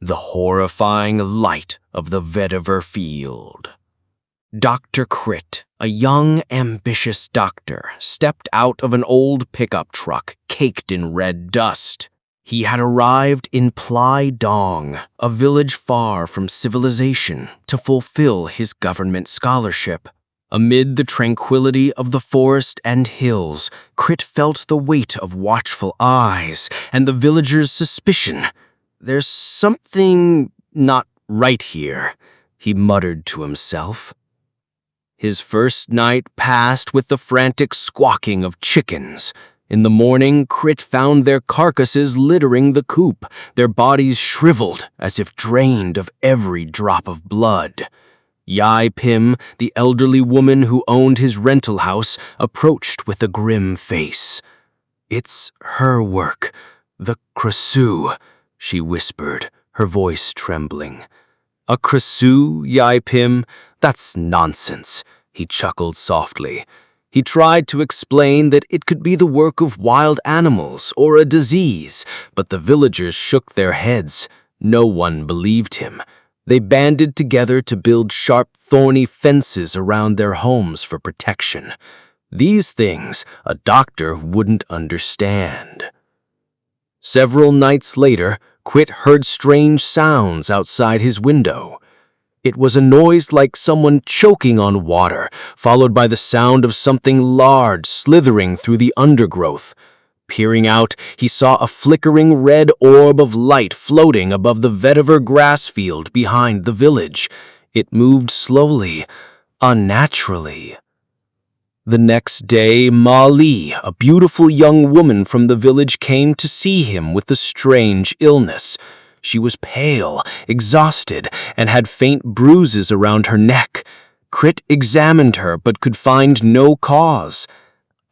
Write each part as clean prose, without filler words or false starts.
the horrifying light of the vetiver field. Dr. Crit, a young, ambitious doctor, stepped out of an old pickup truck caked in red dust. He had arrived in Plai Dong, a village far from civilization, to fulfill his government scholarship. Amid the tranquility of the forest and hills, Crit felt the weight of watchful eyes and the villagers' suspicion. "There's something not right here," he muttered to himself. His first night passed with the frantic squawking of chickens. In the morning, Crit found their carcasses littering the coop, their bodies shriveled as if drained of every drop of blood. Yai Pim, the elderly woman who owned his rental house, approached with a grim face. "It's her work, the Krasu," she whispered, her voice trembling. "A Krasu, Yai Pim? That's nonsense," he chuckled softly. He tried to explain that it could be the work of wild animals or a disease, but the villagers shook their heads. No one believed him. They banded together to build sharp, thorny fences around their homes for protection. These things a doctor wouldn't understand. Several nights later, Crit heard strange sounds outside his window. It was a noise like someone choking on water, followed by the sound of something large slithering through the undergrowth. Peering out, he saw a flickering red orb of light floating above the vetiver grass field behind the village. It moved slowly, unnaturally. The next day, Ma Li, a beautiful young woman from the village, came to see him with a strange illness. She was pale, exhausted, and had faint bruises around her neck. Crit examined her but could find no cause.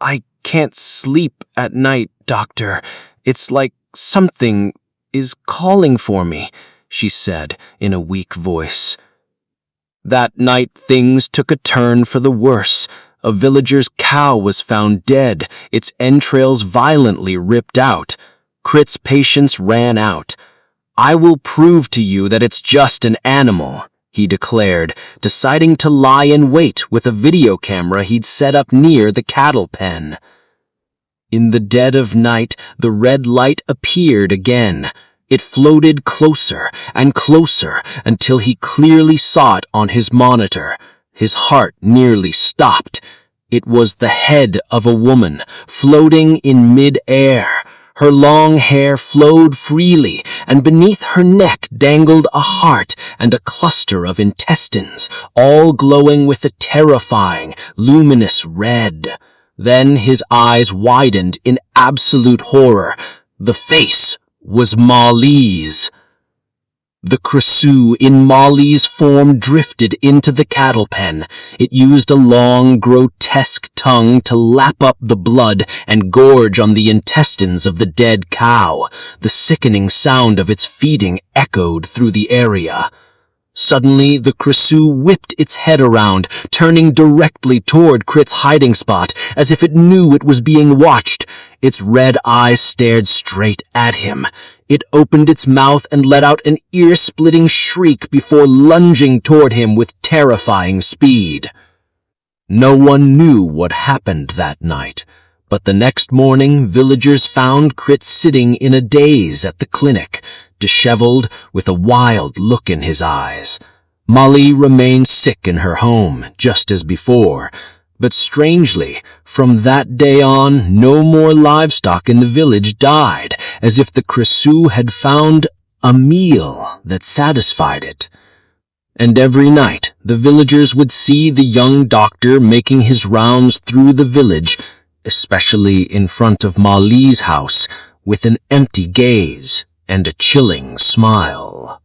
"I can't sleep at night, doctor. It's like something is calling for me," she said in a weak voice. That night things took a turn for the worse. A villager's cow was found dead, its entrails violently ripped out. Crit's patience ran out. "I will prove to you that it's just an animal," he declared, deciding to lie in wait with a video camera he'd set up near the cattle pen. In the dead of night, the red light appeared again. It floated closer and closer until he clearly saw it on his monitor. His heart nearly stopped. It was the head of a woman, floating in mid-air. Her long hair flowed freely, and beneath her neck dangled a heart and a cluster of intestines, all glowing with a terrifying, luminous red. Then his eyes widened in absolute horror. The face was Ma Li's. The Krasu in Ma Li's form drifted into the cattle pen. It used a long, grotesque tongue to lap up the blood and gorge on the intestines of the dead cow. The sickening sound of its feeding echoed through the area. Suddenly, the Krasu whipped its head around, turning directly toward Crit's hiding spot, as if it knew it was being watched. Its red eyes stared straight at him. It opened its mouth and let out an ear-splitting shriek before lunging toward him with terrifying speed. No one knew what happened that night, but the next morning villagers found Crit sitting in a daze at the clinic, disheveled, with a wild look in his eyes. Ma Li remained sick in her home, just as before, but strangely, from that day on, no more livestock in the village died, as if the Krasu had found a meal that satisfied it. And every night, the villagers would see the young doctor making his rounds through the village, especially in front of Ma Li's house, with an empty gaze and a chilling smile.